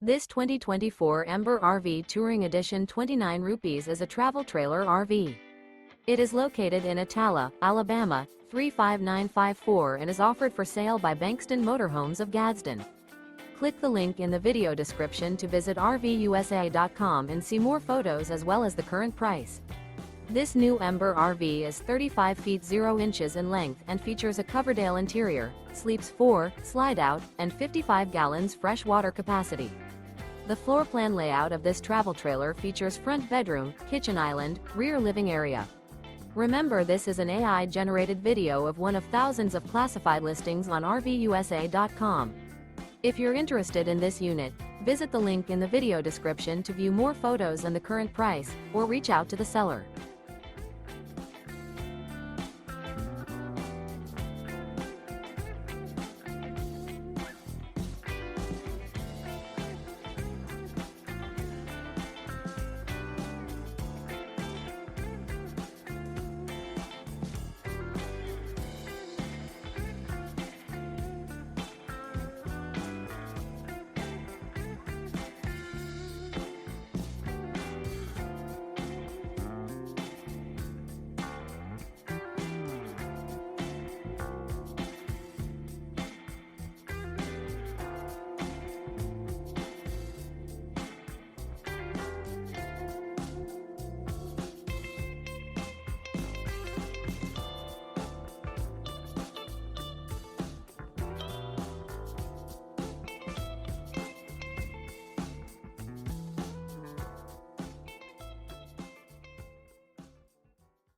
This 2024 Ember RV Touring Edition 29 rupees is a travel trailer RV. It is located in Attalla, Alabama, 35954 and is offered for sale by Bankston Motorhomes of Gadsden. Click the link in the video description to visit RVUSA.com and see more photos as well as the current price. This new Ember RV is 35 feet 0 inches in length and features a COVERDALE interior, sleeps 4, Slideout, and 55 gallons fresh water capacity. The floor plan layout of this travel trailer features front bedroom, kitchen island, rear living area. Remember, this is an AI-generated video of one of thousands of classified listings on RVUSA.com. If you're interested in this unit, visit the link in the video description to view more photos and the current price, or reach out to the seller.